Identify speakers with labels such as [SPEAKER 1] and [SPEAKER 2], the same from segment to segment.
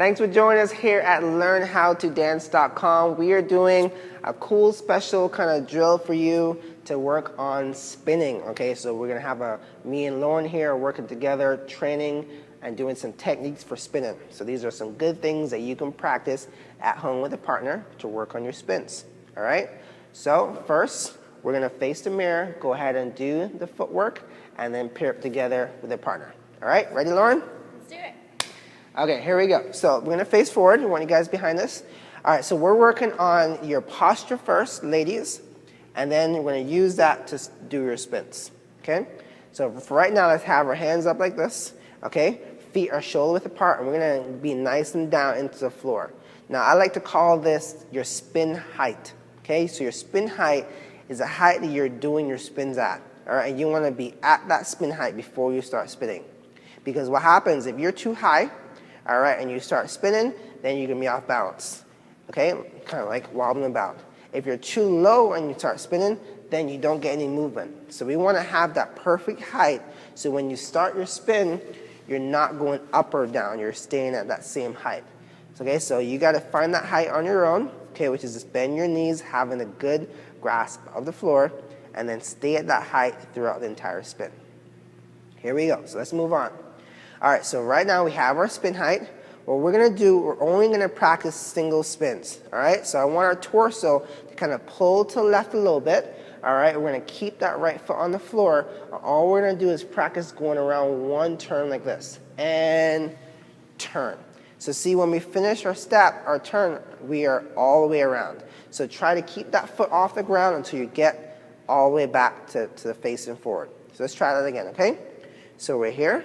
[SPEAKER 1] Thanks for joining us here at learnhowtodance.com. We are doing a cool special kind of drill for you to work on spinning. Okay, so we're gonna have me and Lauren here working together, training and doing some techniques for spinning. So these are some good things that you can practice at home with a partner to work on your spins. All right, so first we're gonna face the mirror, go ahead and do the footwork, and then pair it together with a partner. All right, ready, Lauren?
[SPEAKER 2] Let's do it.
[SPEAKER 1] Okay, here we go. So we're gonna face forward. I want you guys behind us. All right, so we're working on your posture first, ladies, and then we're gonna use that to do your spins, okay? So for right now, let's have our hands up like this, okay? Feet are shoulder width apart, and we're gonna be nice and down into the floor. Now, I like to call this your spin height, okay? So your spin height is the height that you're doing your spins at, all right? And you wanna be at that spin height before you start spinning. Because what happens if you're too high, all right, and you start spinning, then you're gonna be off balance, okay? Kind of like wobbling about. If you're too low and you start spinning, then you don't get any movement. So we wanna have that perfect height, so when you start your spin, you're not going up or down, you're staying at that same height. Okay, so you gotta find that height on your own, okay, which is just bend your knees, having a good grasp of the floor, and then stay at that height throughout the entire spin. Here we go, so let's move on. All right, so right now we have our spin height. What we're gonna do, we're only gonna practice single spins, all right? So I want our torso to kind of pull to the left a little bit, all right? We're gonna keep that right foot on the floor. All we're gonna do is practice going around one turn like this, and turn. So see, when we finish our step, our turn, we are all the way around. So try to keep that foot off the ground until you get all the way back to the facing forward. So let's try that again, okay? So we're here.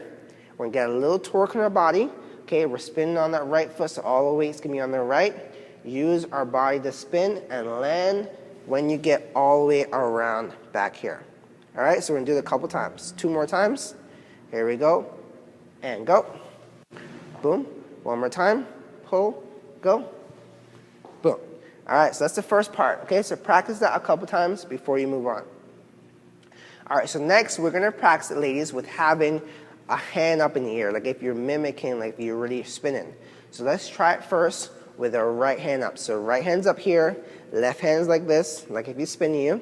[SPEAKER 1] We're gonna get a little torque in our body. Okay, we're spinning on that right foot, so all the weight's gonna be on the right. Use our body to spin and land when you get all the way around back here. All right, so we're gonna do it a couple times. 2 more times. Here we go. And go. Boom. 1 more time. Pull. Go. Boom. All right, so that's the first part. Okay, so practice that a couple times before you move on. All right, so next we're gonna practice it, ladies, with having a hand up in the air, like if you're mimicking, like you're really spinning. So let's try it first with our right hand up. So right hand's up here, left hand's like this, like if you're spinning you.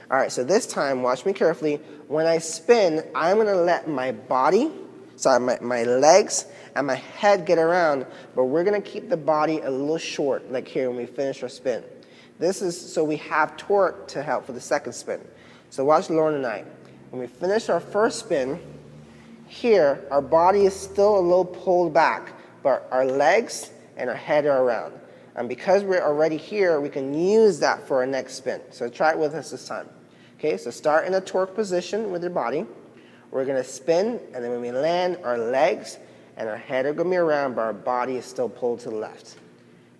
[SPEAKER 1] All right, so this time, watch me carefully. When I spin, I'm gonna let my body, my legs and my head get around, but we're gonna keep the body a little short, like here when we finish our spin. This is so we have torque to help for the second spin. So watch Lauren and I. When we finish our first spin, here, our body is still a little pulled back, but our legs and our head are around. And because we're already here, we can use that for our next spin. So try it with us this time. Okay, so start in a torque position with your body. We're gonna spin, and then when we land, our legs and our head are gonna be around, but our body is still pulled to the left.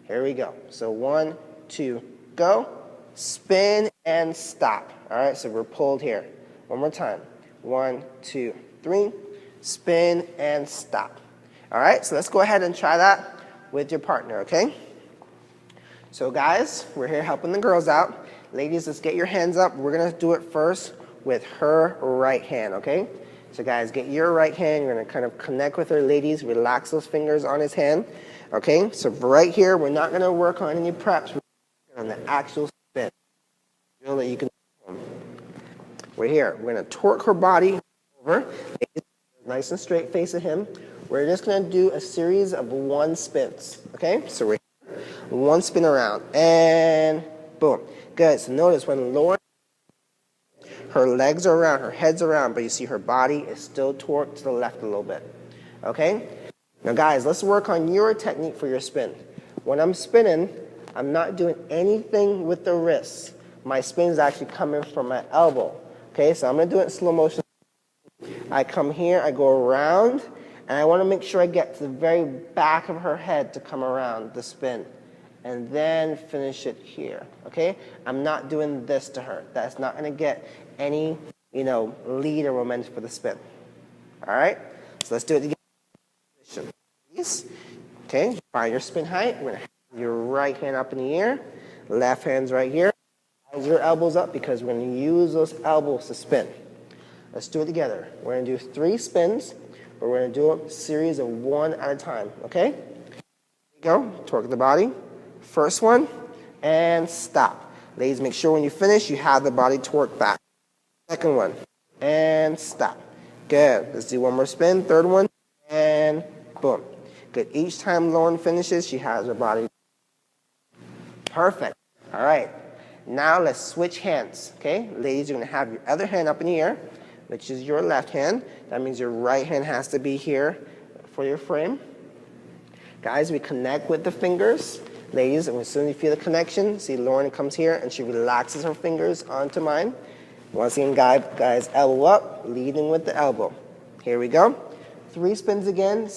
[SPEAKER 1] Here we go. So 1, 2, go. Spin and stop. All right, so we're pulled here. One more time. 1, 2, 3. Spin and stop. All right, so let's go ahead and try that with your partner, okay? So guys, we're here helping the girls out. Ladies, let's get your hands up. We're gonna do it first with her right hand, okay? So guys, get your right hand. You're gonna kind of connect with her. Ladies, relax those fingers on his hand, okay? So right here, we're not gonna work on any preps. We're on the actual spin. You know that you can. We're here. We're gonna torque her body over. Nice and straight face at him. We're just gonna do a series of 1 spins, okay? So we're here, 1 spin around, and boom. Good, so notice when Lauren, her legs are around, her head's around, but you see her body is still torqued to the left a little bit, okay? Now guys, let's work on your technique for your spin. When I'm spinning, I'm not doing anything with the wrists. My spin is actually coming from my elbow, okay? So I'm gonna do it in slow motion. I come here, I go around, and I want to make sure I get to the very back of her head to come around the spin, and then finish it here, okay? I'm not doing this to her. That's not going to get any, lead or momentum for the spin. All right? So let's do it together. Please. Okay, find your spin height. We're going to have your right hand up in the air, left hand's right here. Hold your elbows up because we're going to use those elbows to spin. Let's do it together. We're going to do 3 spins, but we're going to do a series of 1 at a time, okay? Go, torque the body. First one, and stop. Ladies, make sure when you finish, you have the body torqued back. Second one, and stop. Good. Let's do one more spin. Third one, and boom. Good. Each time Lauren finishes, she has her body. Perfect. All right. Now let's switch hands. Okay, ladies, you're going to have your other hand up in the air, which is your left hand. That means your right hand has to be here for your frame. Guys, we connect with the fingers. Ladies, as soon as you feel the connection, see Lauren comes here and she relaxes her fingers onto mine. Once again, guys, elbow up, leading with the elbow. Here we go. 3 spins again.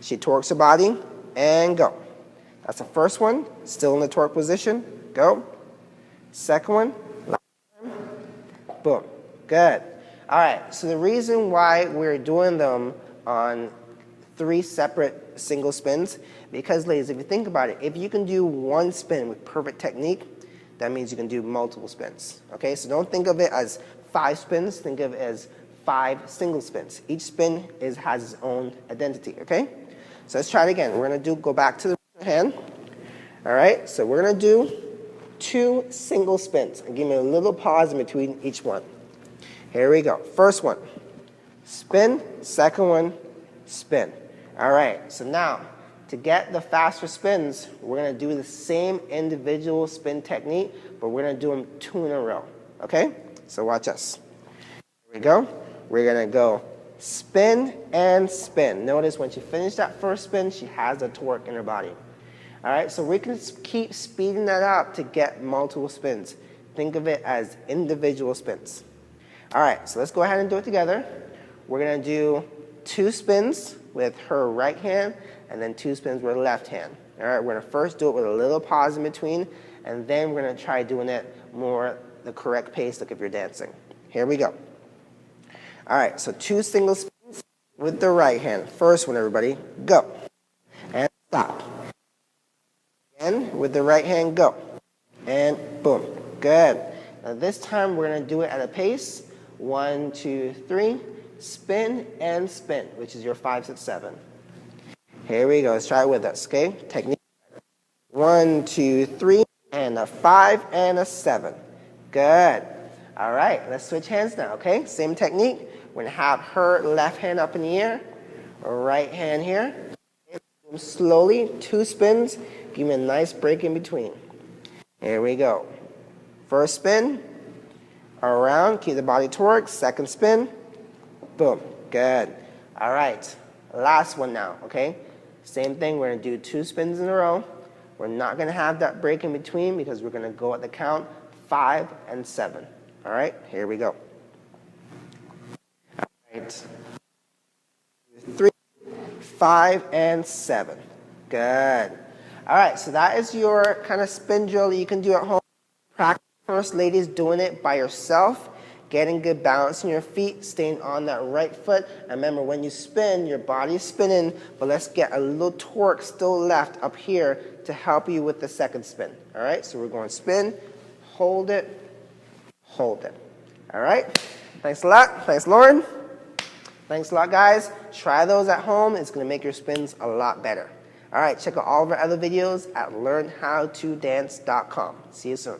[SPEAKER 1] She torques her body and go. That's the first one, still in the torque position. Go. Second one. Boom. Good. All right, so the reason why we're doing them on 3 separate single spins, because ladies, if you think about it, if you can do 1 spin with perfect technique, that means you can do multiple spins. Okay, so don't think of it as 5 spins, think of it as 5 single spins. Each spin has its own identity, okay? So let's try it again. We're gonna go back to the hand. All right, so we're gonna do 2 single spins and give me a little pause in between each one. Here we go. First one, spin. Second one, spin. All right, so now to get the faster spins, we're gonna do the same individual spin technique, but we're gonna do them 2 in a row, okay? So watch us. Here we go. We're gonna go spin and spin. Notice when she finished that first spin, she has a torque in her body. All right, so we can keep speeding that up to get multiple spins. Think of it as individual spins. All right, so let's go ahead and do it together. We're gonna do 2 spins with her right hand and then 2 spins with her left hand. All right, we're gonna first do it with a little pause in between, and then we're gonna try doing it more the correct pace, like if you're dancing. Here we go. All right, so 2 single spins with the right hand. First one, everybody, go. And stop. Again, with the right hand, go. And boom. Good. Now this time we're gonna do it at a pace. 1, 2, 3. Spin and spin, which is your 5, 6, 7. Here we go. Let's try it with us, okay? Technique. 1, 2, 3, and a 5 and a 7. Good. All right, let's switch hands now, okay? Same technique. We're gonna have her left hand up in the air, right hand here. Slowly, 2 spins. Give me a nice break in between. Here we go. First spin, around, keep the body torqued. Second spin, boom. Good. All right, last one now, okay? Same thing, we're gonna do 2 spins in a row. We're not gonna have that break in between because we're gonna go at the count 5 and 7. All right, here we go. All right. 3, 5, and 7. Good. All right, so that is your kind of spin drill that you can do at home. Practice first, ladies, doing it by yourself, getting good balance in your feet, staying on that right foot. And remember, when you spin, your body's spinning, but let's get a little torque still left up here to help you with the second spin. All right, so we're going spin, hold it, hold it. All right, thanks a lot. Thanks, Lauren. Thanks a lot, guys. Try those at home. It's going to make your spins a lot better. All right, check out all of our other videos at learnhowtodance.com. See you soon.